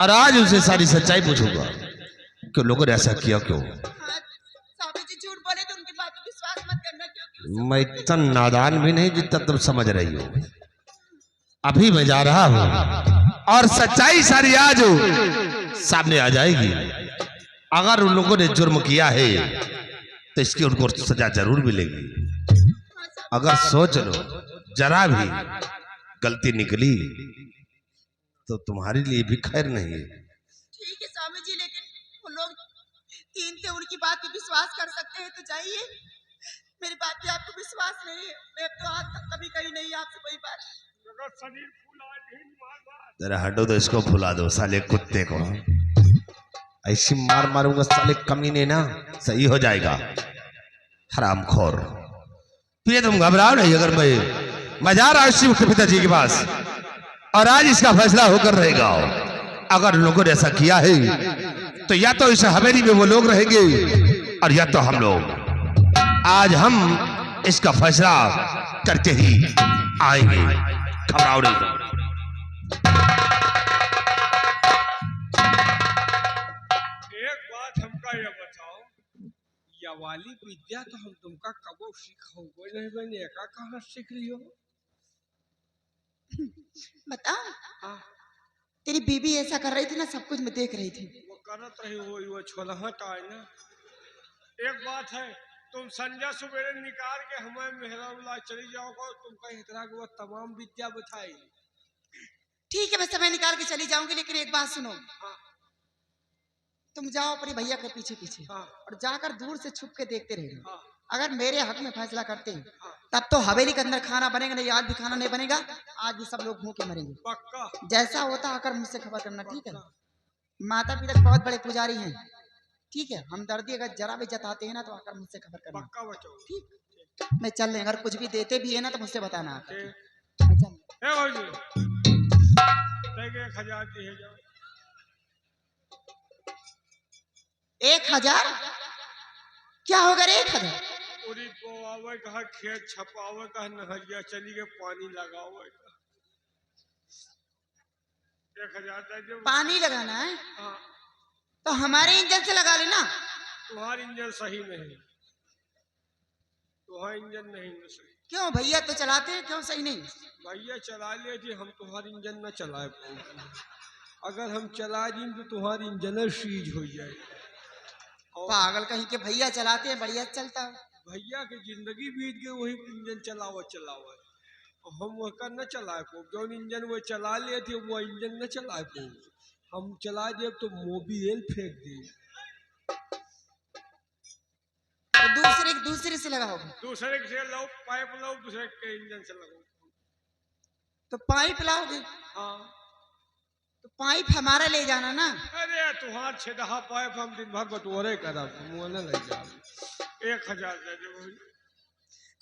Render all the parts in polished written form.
और आज उसे सारी सच्चाई पूछूंगा कि लोगों ने ऐसा किया क्यों। स्वामी जी झूठ बोले तो उनकी बात पर विश्वास मत करना, क्योंकि मैं इतना नादान भी नहीं जितना तुम समझ रही हो। अभी मैं जा रहा हूं और सच्चाई सारी आज सामने आ जाएगी। अगर उन लोगों ने जुर्म किया है तो इसकी उनको सजा जरूर मिलेगी। अगर सोच लो जरा भी गलती निकली तो तुम्हारे लिए भी खैर नहीं है। ठीक है स्वामी जी, लेकिन वो लोग तीन थे, उनकी बात पे विश्वास कर सकते हैं तो जाइए। मेरी बात पे आपको विश्वास नहीं है, मैं तो आज तक कभी कही नहीं आपसे कोई बात। जरा हटो तो इसको भुला दो साले कुत्ते को। ऐसी मार मारूंगा साले कमीने ना, सही हो जाएगा। हरामखोर ये तुम घबराओ नहीं। अगर मैं जा रहा हूं शिव के पिताजी के पास और आज इसका फैसला होकर रहेगा। अगर लोगों ने ऐसा किया है तो या तो इस हवेली में वो लोग रहेंगे और या तो हम लोग। आज हम इसका फैसला करके ही आएंगे। घबराओ नहीं। एक बात हमका ये बताओ, या वाली विद्या तो हम तुमका कबो सीखो नहीं बने का, कहाँ सीख लियो? बताओ, हाँ, तेरी बीबी ऐसा कर रही थी ना, सब कुछ मैं देख रही थी। वो करत रही वो छोलहट आए ना। एक बात है, तुम संजय सवेरे निकाल के हमें मेहरा चली जाओगे, तुमका इतना की वो तमाम विद्या बताई। ठीक है, मैं समय निकाल के चली जाऊंगी, लेकिन एक बात सुनो। हाँ, तुम जाओ अपने भैया के पीछे पीछे हाँ, और जाकर दूर से छुप के देखते रहना। हाँ, अगर मेरे हक में फैसला करते हैं हाँ, तब तो हवेली के अंदर खाना बनेगा, नहीं आज भी खाना नहीं बनेगा। आज भी सब लोग भूखे मरेंगे। पक्का जैसा होता आकर मुझसे खबर करना, ठीक है? पक्का। माता पिता बहुत बड़े पुजारी हैं, ठीक है? हमदर्दी अगर जरा भी जताते हैं ना तो आकर मुझसे खबर करना, पक्का बचो। ठीक? मैं चल रही, अगर कुछ भी देते भी है ना तो मुझसे बताना आकर। ठीक। मैं चल रही। ए भौजी, देंगे 1000 दिए जाओ। 1000 क्या होगा रे? 1000 पूरी बोआवे कहा, खेत छपावे कहा, नहरिया चली के पानी लगावे कहा। 1000 दे दो। पानी लगाना है हाँ, तो हमारे इंजन से लगा लेना। तुम्हारा इंजन सही नहीं, तुम्हारा इंजन नहीं न सही। क्यों भैया तो चलाते हैं, क्यों सही नहीं? भैया चला ले जी, हम तुम्हारी इंजन न चलाए पाओगे। अगर हम चला दी तो तुम्हारी इंजन सीज हो जाए। पागल कहीं के, भैया चलाते हैं, बढ़िया चलता है। भैया की जिंदगी बीत गई वही इंजन चलावा चलावा, हम वह न चलाए पाओ। जो इंजन वो चला ले थे वो इंजन न चलाए पाओ। हम चला दे तो मोबिल फेंक दे। तो दूसरे से लगाओगे? दूसरे से लो, पाइप लो, दूसरे के इंजन से लगाओ। तो पाइप लाओगे? हाँ, तो पाइप हमारा ले जाना ना। अरे तुम्हार छेदहा पाइप हम दिन भर बटोरे करब, मुँह न लग जाओ। 1000 दे दो।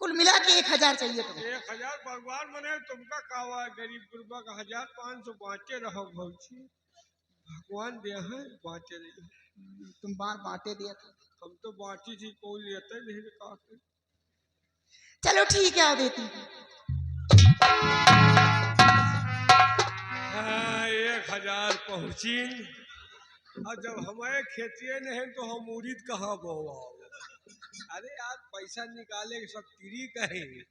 कुल मिला के 1000 चाहिए तुम्हें? 1000 भगवान मने तुमका कावा, गरीब गुरबा का 1500 बांटे रहो भौजी। भगवान दे है बांटे रहे। तुम बार बांटे दिया था। हम तो बांटी थी, कोई लेते नहीं का। चलो ठीक है, आओ देती हूँ। हाँ, 1000 पहुंची। और जब हमारे खेतिए नहीं तो हम उड़ीद कहाँ बोआ। अरे यार पैसा निकाले सब तिरी कहेंगे।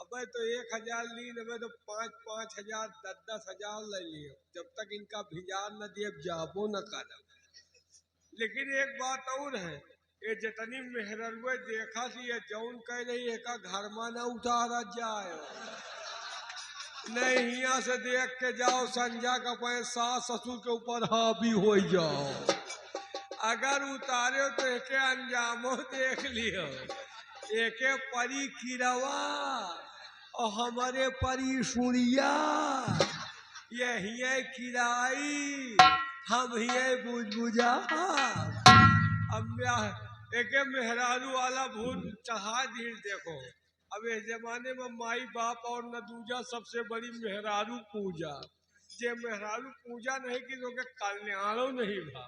अबे तो 1000 ली, अबे तो 5,000 10,000 ले लियो, जब तक इनका भिजार न दिए जाबो न कर। लेकिन एक बात और है, ये जितनी मेहररुए देखा थी ये जौन कह रही है का घर में न उतारा जाए। नहीं यहाँ से देख के जाओ, संजा का पैसा सास ससुर के ऊपर हावी हो जाओ। अगर उतारे तो एके अंजामो देख लियो। एके परी किरवा और हमारे परी सुनिया, यही किराई, हम ही बुझबुझा। अब एके मेहरारू वाला भूत चढ़ा दी। देखो अब इस जमाने में माई बाप और न दूजा सबसे बड़ी मेहरारू पूजा। जे मेहरारू पूजा नहीं की तो के कल्याणो नहीं भा।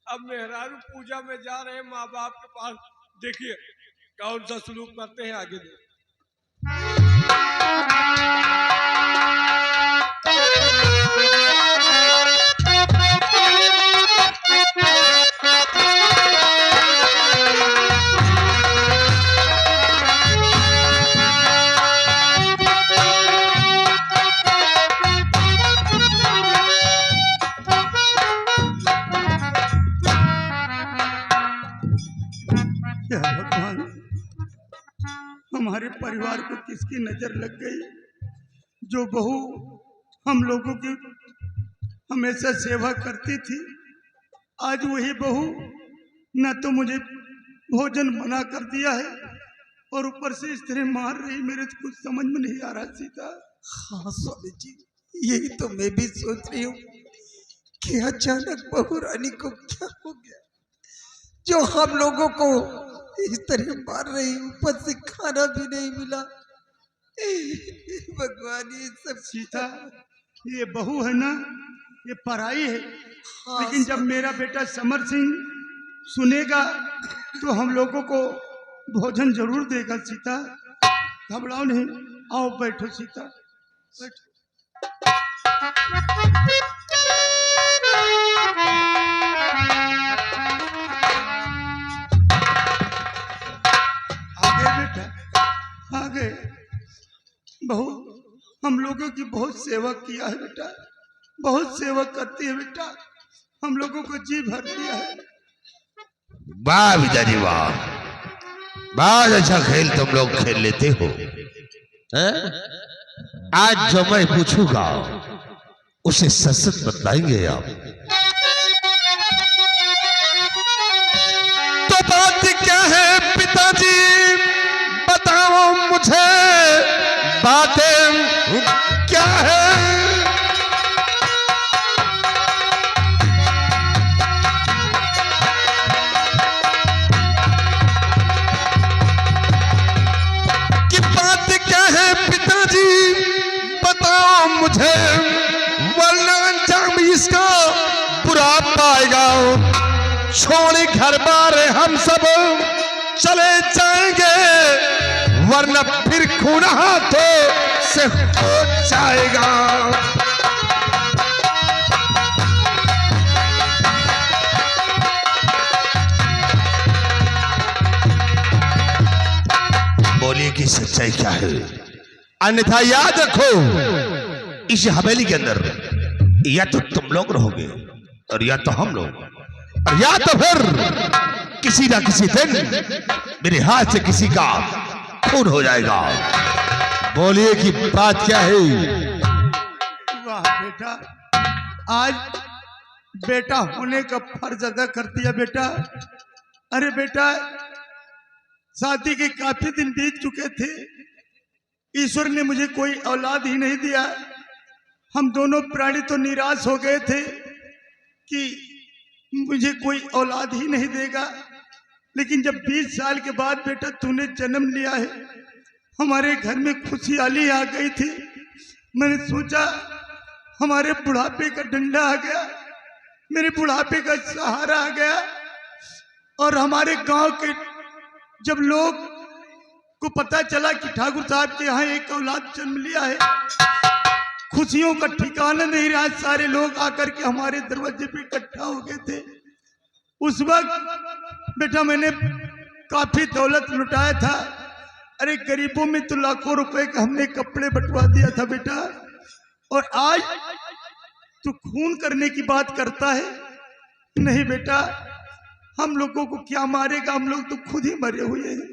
अब मेहरारू पूजा में जा रहे माँ बाप के पास, देखिए कौन सा सलूक करते हैं आगे देखिए। भगवान, हमारे परिवार को किसकी नजर लग गई जो बहू हम लोगों की हमेशा सेवा करती थी। आज वही बहू न तो मुझे भोजन मना कर दिया है और ऊपर से इस तरह मार रही, मेरे तो कुछ समझ में नहीं आ रहा सीता। हाँ स्वामी जी, यही तो मैं भी सोच रही हूँ कि अचानक बहू रानी को क्या हो गया जो हम लोगों को इस तरह मार रही, ऊपर से खाना भी नहीं मिला। भगवान ये सब सीता, ये बहू है ना, ये पराई है। हाँ, लेकिन जब मेरा बेटा समर सिंह सुनेगा तो हम लोगों को भोजन जरूर देगा। सीता घबराओ नहीं, आओ बैठो सीता, बैठो। आगे बेटा, आगे। बहू हम लोगों की बहुत सेवा किया है बेटा, बहुत सेवा करती है बेटा, हम लोगों को जी भर दिया है। वाह पिताजी वाह, बहुत अच्छा खेल तुम लोग खेल लेते हो। हैं? आज जो मैं पूछूंगा उसे सच सच बतलाएंगे आप। तो बात क्या है पिताजी, बताओ मुझे, बातें क्या है? कि बात क्या है पिताजी, बताओ मुझे, वरना अंजाम इसका बुरा पाएगा। छोड़ घर बार हम सब चले जाएंगे, वरना फिर खून हाथों से हो जाएगा। बोलिए कि सच्चाई क्या है, अन्यथा याद रखो इस हवेली के अंदर या तो तुम लोग रहोगे और या तो हम लोग, और या तो फिर किसी ना किसी दिन मेरे हाथ से किसी का खून हो जाएगा। बोलिए कि बात क्या है? वाह बेटा, आज बेटा होने का फर्ज अदा कर दिया बेटा। अरे बेटा, शादी के काफी दिन बीत चुके थे, ईश्वर ने मुझे कोई औलाद ही नहीं दिया। हम दोनों प्राणी तो निराश हो गए थे कि मुझे कोई औलाद ही नहीं देगा। लेकिन जब 20 साल के बाद बेटा तूने जन्म लिया है, हमारे घर में खुशहाली आ गई थी। मैंने सोचा हमारे बुढ़ापे का डंडा आ गया, मेरे बुढ़ापे का सहारा आ गया। और हमारे गांव के जब लोग को पता चला कि ठाकुर साहब के यहाँ एक औलाद जन्म लिया है, खुशियों का ठिकाना नहीं रहा। सारे लोग आकर के हमारे दरवाजे पे इकट्ठा हो गए थे। उस वक्त बेटा मैंने काफी दौलत लुटाया था। अरे गरीबों में तो लाखों रुपए का हमने कपड़े बंटवा दिया था बेटा। और आज तू खून करने की बात करता है। नहीं बेटा, हम लोगों को क्या मारेगा, हम लोग तो खुद ही मरे हुए हैं।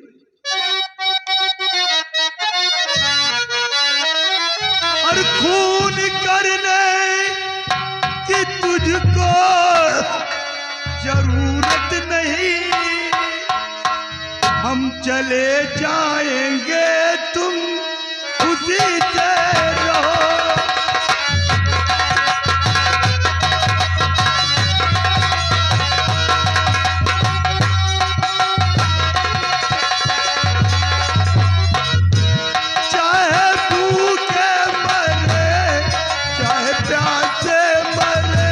और खून करने की तुझको जरूरत नहीं, हम चले जाएंगे, तुम खुशी से रहो। चाहे भूखे मरे, चाहे प्यासे मरे,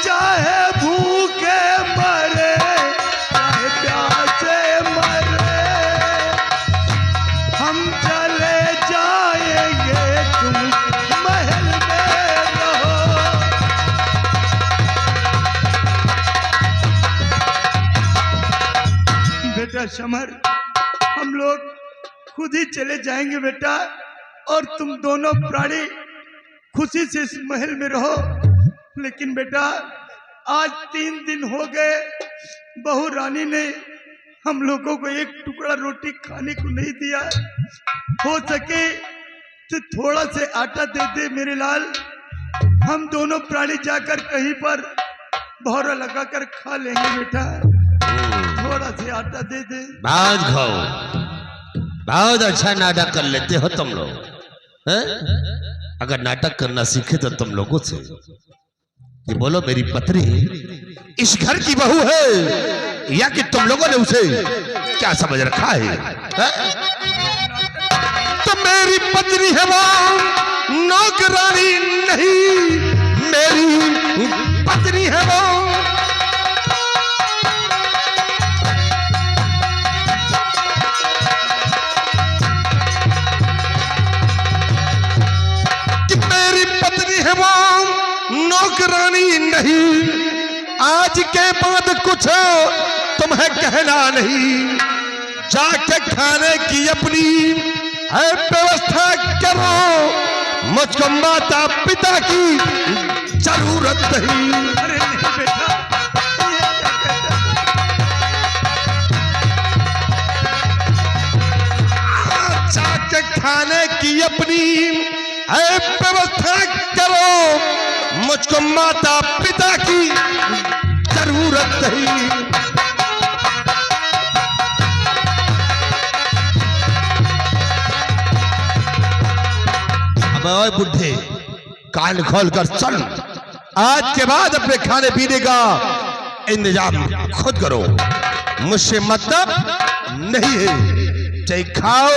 चाहे भूखे मरे, चाहे प्यासे मरे, हम चले जाएंगे, तुम महल में रहो। बेटा समर, हम लोग खुद ही चले जाएंगे बेटा, और तुम दोनों प्राणी खुशी से इस महल में रहो। लेकिन बेटा आज 3 दिन हो गए बहू रानी ने हम लोगों को एक टुकड़ा रोटी खाने को नहीं दिया। हो सके तो थोड़ा से आटा दे दे मेरे लाल, हम दोनों प्राणी जाकर कहीं पर भौरा लगाकर खा लेंगे बेटा। थोड़ा से आटा दे दे। बहुत खाओ, बहुत अच्छा नाटक कर लेते हो तुम लोग हैं? अगर नाटक करना सीखे तो तुम लोगों से ये बोलो मेरी पत्नी इस घर की बहू है या कि तुम लोगों ने उसे क्या समझ रखा है? तो मेरी पत्नी है वो नौकरानी नहीं, मेरी पत्नी है वो। नौकरानी नहीं, आज के बाद कुछ तुम्हें कहना नहीं, जाके खाने की अपनी है व्यवस्था करो, मुझको माता पिता की जरूरत नहीं। अरे नहीं बेटा, जाके खाने की अपनी है व्यवस्था करो, मुझको माता पिता की जरूरत नहीं। अब ओए बुढ़े कान खोल कर चल, आज के बाद अपने खाने पीने का इंतजाम खुद करो, मुझसे मतलब नहीं है। चाहे खाओ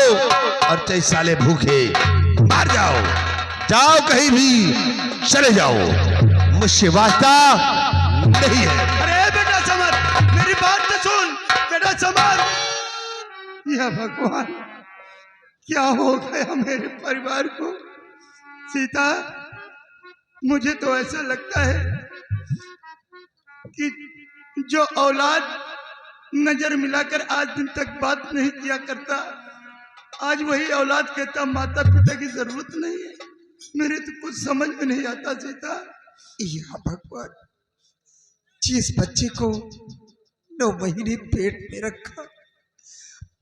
और चाहे साले भूखे मार जाओ, जाओ कहीं भी चले जाओ, मुझसे वास्ता नहीं है। अरे बेटा समर, मेरी बात तो सुन बेटा समर। या भगवान, क्या हो गया मेरे परिवार को? सीता, मुझे तो ऐसा लगता है कि जो औलाद नजर मिलाकर आज दिन तक बात नहीं किया करता, आज वही औलाद कहता माता पिता की जरूरत नहीं है। मेरे तो कुछ समझ में नहीं आता सीता। या भगवान, जिस बच्चे को 9 महीने पेट में रखा,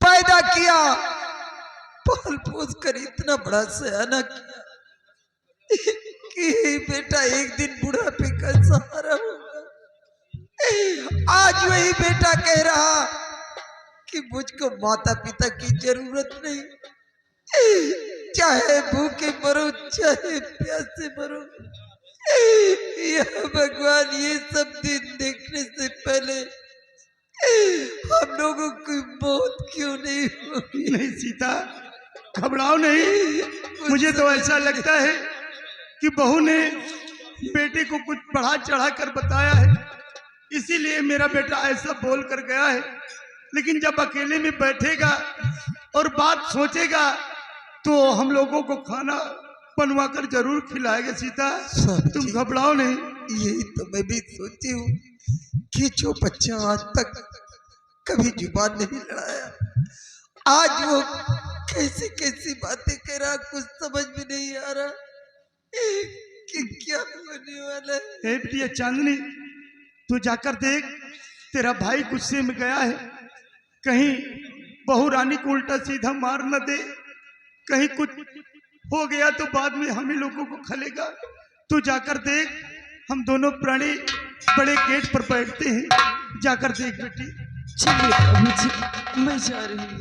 पैदा किया, पाल पोस कर इतना बड़ा सयाना किया कि बेटा एक दिन बुढ़ापे का सहारा होगा, आज वही बेटा कह रहा कि मुझको माता पिता की जरूरत नहीं, चाहे भूखे मरो चाहे प्यासे मरो। या भगवान, ये सब दिन देखने से पहले हम लोगों की मौत क्यों नहीं होगी? नहीं सीता, घबराओ नहीं। मुझे तो ऐसा लगता है कि बहू ने बेटे को कुछ बढ़ा चढ़ा कर बताया है, इसीलिए मेरा बेटा ऐसा बोल कर गया है। लेकिन जब अकेले में बैठेगा और बात सोचेगा तो हम लोगों को खाना बनवा कर जरूर खिलाएगा। सीता, तुम घबराओ नहीं। यही तो मैं भी सोची हूँ कि जो बच्चा आज तक कभी जुबान नहीं लड़ाया, आज वो कैसी कैसी बातें कह रहा, कुछ समझ में नहीं आ रहा कि क्या होने वाला है। बिटिया चांदनी, तू जाकर देख, तेरा भाई गुस्से में गया है, कहीं बहू रानी को उल्टा सीधा मार न दे, कहीं कुछ हो गया तो बाद में हमें लोगों को खलेगा। तू जाकर देख, हम दोनों प्राणी बड़े गेट पर बैठते हैं, जाकर देख बेटी। चलिए बाबूजी, मैं जा रही हूँ।